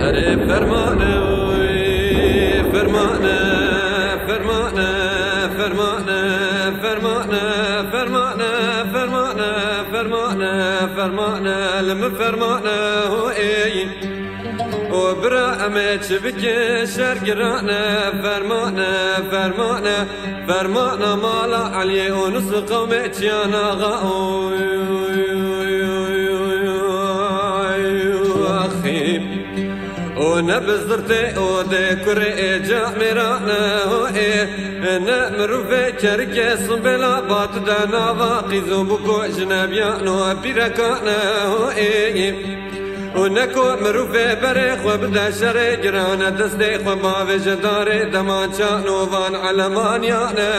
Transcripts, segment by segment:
أري فرمانه فرمانه فرمانه فرمانه فرمانه فرمانه فرمانه فرمانه فرمانه لم فرمانه إيه وبرا أمت بك شرقرانا فرمانه فرمانه فرمانه مالا علي ونص قومت يا ناغا ونبزرتي ودي كري جامرانا نمر في كركس بلا بات دانا باقي زوبكو جنابيانو بيركانا ونكو مروفي بريخ وبدا شري جرانا دستي خبا في جداري دمان شانو فان علمانيانا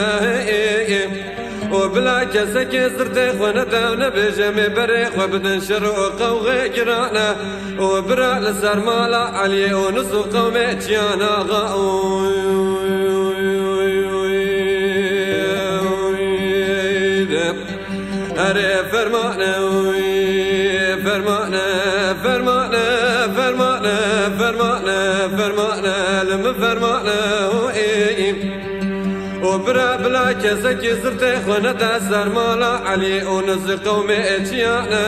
وبلا كسك زرتي خونتا ونبجمي بريخ وبدن شروق وغي جرانا وبرا لسر مالا علي ونصو قومي تيانا أري فرمانه فرمانه فرمانه فرمانه فرمانه فرمانه لم فرمانه وبرا بلا كسك زرتي خونتا سر مالا علي ونص قومي تيانا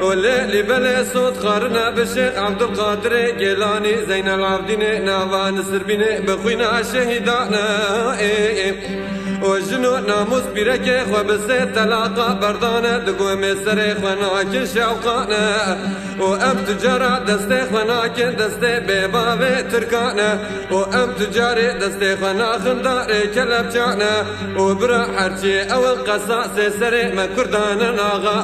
وليلي بلا صوت خارنا بالشيخ عبد القادر جيلاني زين العابدين نافان سربيني بخوينا شهيدانا وجنو ناموس بيركي خو بسي تلاقا بردانا دقو ميسري خوناكن شوقانا وام تجارة دستي خوناكن دستي بيبابي تركانا وام تجاري دستي خونا خنداري كلب جانا وبرا حرشي اول قصاصي سري ما كردانا ناغا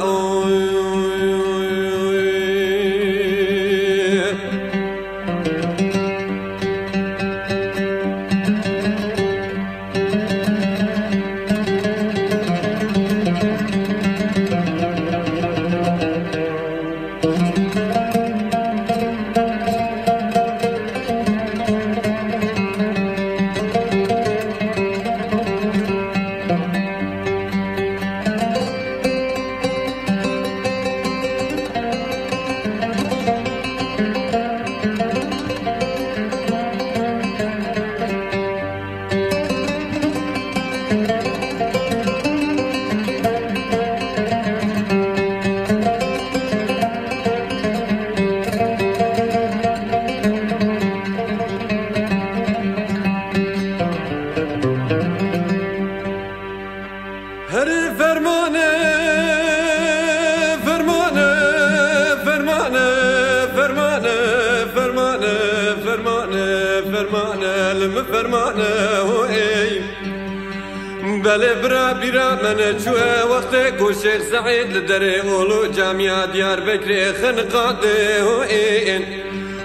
بله برا بیرا من چوه وقت کو شیخ سعید لدره اولو جامعه دیار بکری خنقاده این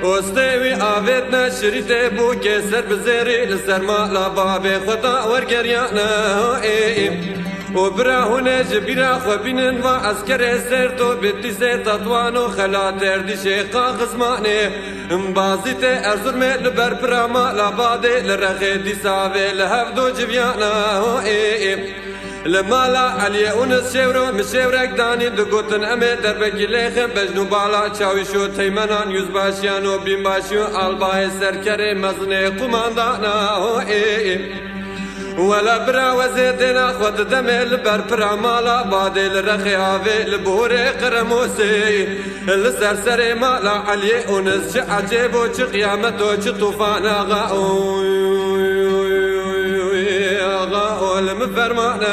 استوی آویدنا شریطه بو که سر بزیری لسر مالا باب خدا ورگریانا وبرا هونه جبیرا خوبینن و اسکر سر تو بیتی سر تطوانو خلاتر دی شیخا خزمانه بازی ته ارزور می لبر پراما لاباده لرخی دی ساوه لحفدو جویانا لمالا علی اونس شورو مشورک دانی دگوتن امه دربکی لیخم بجنو بالا چاوی شو تیمنان یوز باشیانو بیم باشیو آلبای سرکر مزنه قماندانا ولا برا وزيدنا خود دمل بر پرامالا بادي لرخي هاوي لبوري قرموسي لسرسري مالا علي اونس چه عجيبو چه قيامتو چه طوفان آغا لمفرمانه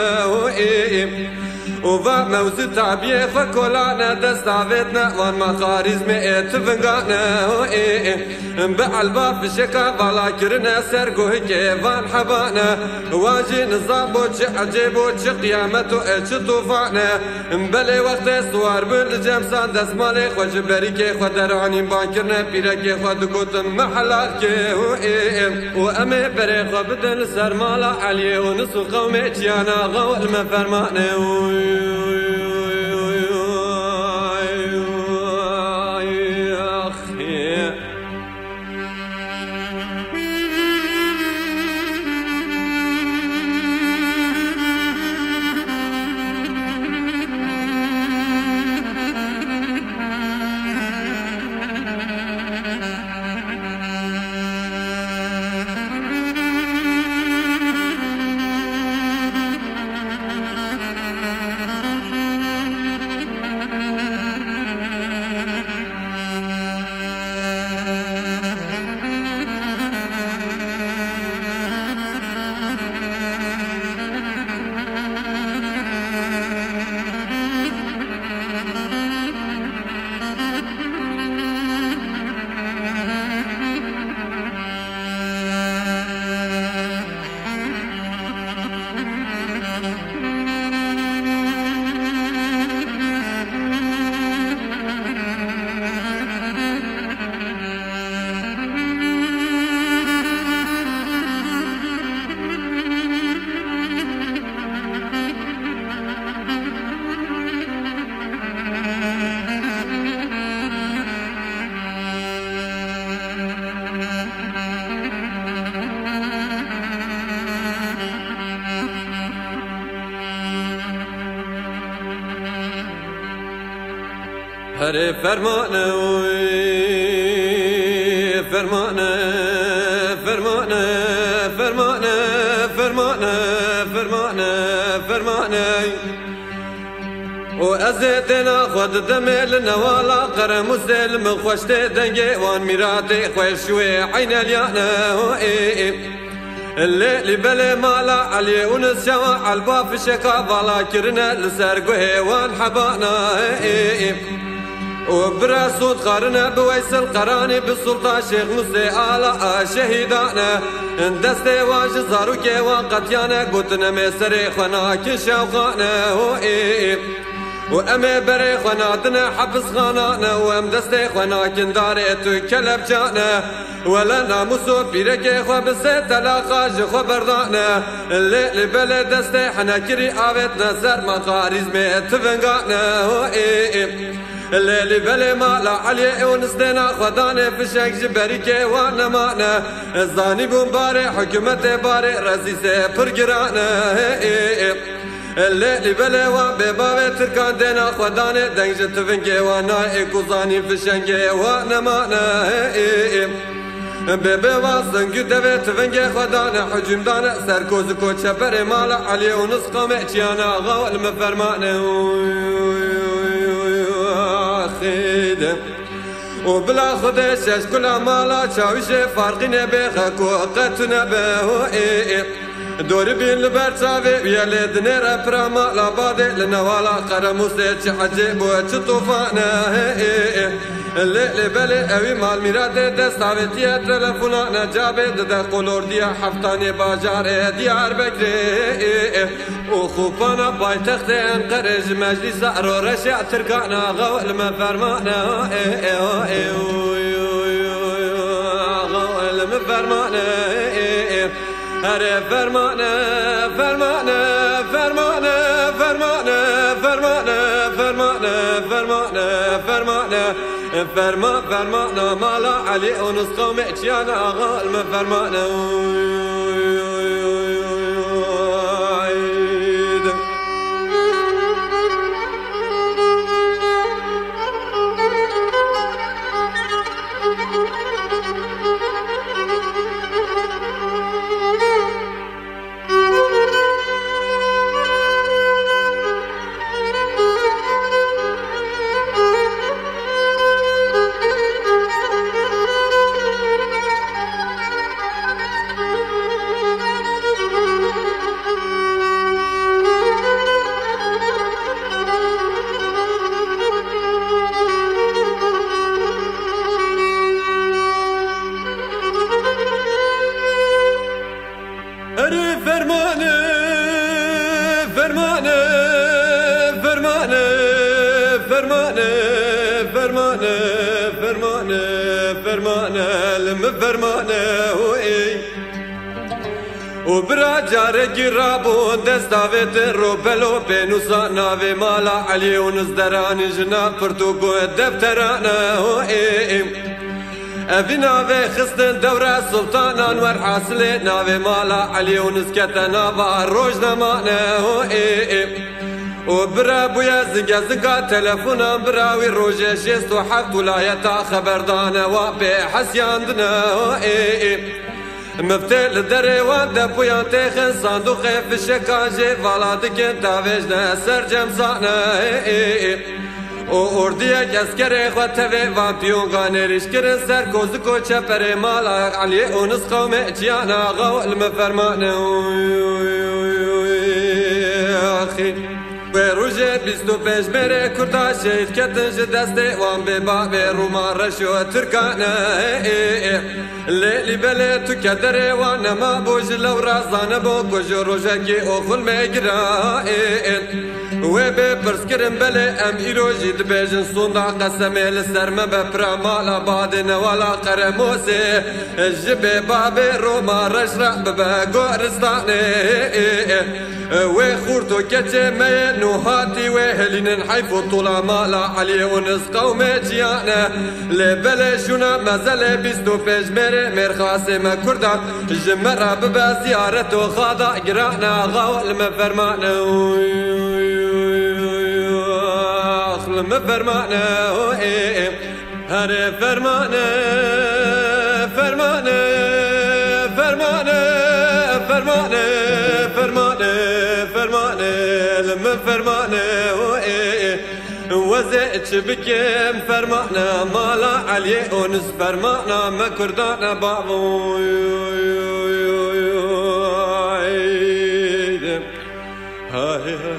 وفا موزي تعبيه فكولانا دستاويتنا وان مخارزمي اتفنقانا بعالباب بشكا بالا كرنا سرقوه كيفان حبانا واجي نظامو چه عجيبو چه قيامتو چه طوفانا بلي وقت سوار بل جمسان دسمالي خو جبريكي خو دراني بانكرنا بيركي خو دقوتن محلالكي وامي بري خو بدن سرمالا علي ونسو قومي تيانا غو المفرمانه هري فرمانه فرمانه فرمانه فرمانه فرمانه فرمانه فرمانه وأزيدنا خود دمل نوالا قرم وسلم خوشت دنجي وان ميراتي خوش شوي عين اليانا الليل بلي مالا علي ونسشوا عالبا في شكا بالا كرنا لسرقه وان حبانا وبراسود قارنا بويس القراني بالسلطان شيخ موسى آلا شهيدانا دستي واج زاروكي وقتيانا قلتنا ميسري خنا كشوقانا وأمي بري خناتنا حبس خانانا وأم دستي خنا كنداري كلب جانا ولا ناموسو بيركي خو بسي تلاقا جخو بردانا الليل بلي دستي حنا كري آويتنا سر مقاريز ميتفنقانا الليل بلي مالا علي ونسدنا خداني في شك جبريكي وانا مانا الزاني بمباري حكومتي باري رزيسي برقرانا الليل بلي وببابي تركان دينا خداني دنج تفنجي وانا ايكوزاني في شنجي وانا مانا ببي واسن قدبي تفنجي خداني حجم دانا سركوز كوچه بري مالا علي ونسقم اچيانا غاول مفرماني خيدم وبلا خدش كل مالا شاوشي فارقين بيخك وقتنا به دوري بين البرتابي ويالي دنير ابراما لابادي لنوالا قرموسي تحجيب وتطوفانا الليل بلي اوي مال ميراتي دستاويتي تلفونا جابي ددا قولور ديا حفتاني باجاري ديار بكري وخوفانا باي تختي انقرج مجلس ارو رشع تركانا غول مفرمانا غول مفرمانا هري فرمانه فرمانه فرمانه فرمانه فرمانه فرمانه فرمانه فرمانه فرما فرمانه مالا علي ونسقو مئتيانا غالم فرمانه وبرا جارك رابون دستاويت روبلو بينوسا نافي مالا علي ونزدران جنا فرتوكو الدفترانا ابي نافي خستن دورة سلطان انور حاصلي نافي مالا علي ونسكتنا باروج نمانا وبرا بويا زنقا زنقا تلفونا براوي روجة شيست وحفت ولايتا خبردانا وابي حسياندنا مفتل دري وانده بويا تيخن صندوقي في الشكاجي فالادك انتا ويجنا سر جمسانا ورديك اسكري خواتوي وامبيون غانيريش كرن سر كوزكو چپري مالا علي ونسخو مئتيانا غو المفرمانا اخي وروجه بیستو پیش میره کردا شهید کتن ج دسته وان به باب روما رشو ترکانه لیلی بله تو کدره وان ما بوج لو رازانه بو کج روجه کی اوخل میگرا و به پرس کرم بله ام ایروجی دبیجن سوندا قسم لسر ما بپرا مالا باد نوالا قرموسه جبه باب روما رش رب به گورستانه و خورتو کچه می نوهاتي وهلين حيفو طولا مالا علي ونسقو ميجيانا لبلشونا مازال بيستو فيج ميري مرخاسي ما كردا جمرا ببا زيارتو خاضا قرانا غاول مفرمانا لما فرمانه هر فرمانه فرمانه فرمانه فرمانه فرمانه فرمانه لما فرمانه وزيت بكم فرمانه مالا علي أنس فرمانه ما كردانا بعضو هاي